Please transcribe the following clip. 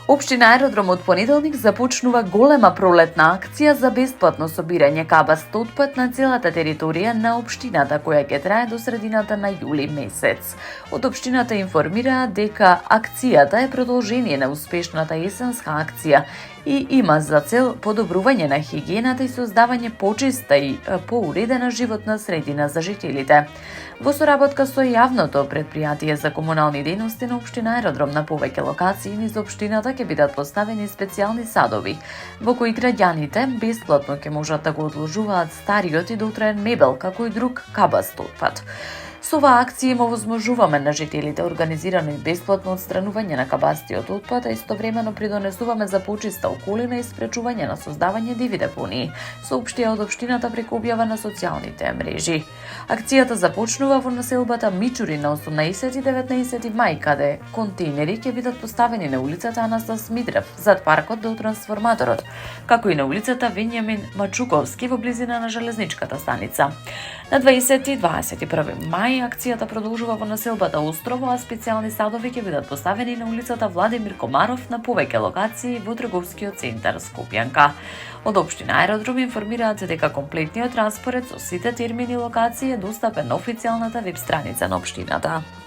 Општина Аеродром од понеделник започнува голема пролетна акција за бесплатно собирање кабаст отпад на целата територија на општината, која ќе трае до средината на јули месец. Од општината информираат дека акцијата е продолжение на успешната есенска акција и има за цел подобрување на хигиената и создавање почиста и поуредена животна средина за жителите. Во соработка со јавното претпријатие за комунални дејности на општина Аеродром на повеќе локации низ општината ќе бидат поставени специјални садови, во кои граѓаните бесплатно ќе можат да го одложуваат стариот и дотраен мебел, како и друг кабаст отпад. Со оваа акција им овозможуваме на жителите организирано и бесплатно отстранување на кабастиот отпад, а истовремено придонесуваме за почиста околина и спречување на создавање диви депонии, соопштија од општината преку објава на социјалните мрежи. Акцијата започнува во населбата Мичури на 18 и 19 мај, каде контейнери ќе бидат поставени на улицата Анастас Митрев, зад паркот до трансформаторот, како и на улицата Венјамин Мачуковски во близина на железничката станица. На 20 и 21 мај акцијата продолжува во населбата Острово, а специјални садови ќе бидат поставени на улицата Владимир Комаров на повеќе локации во трговскиот центар Скопјанка. Од општина Аеродром информираат дека комплетниот распоред со сите термини и локации е достапен на официјалната веб страница на општината.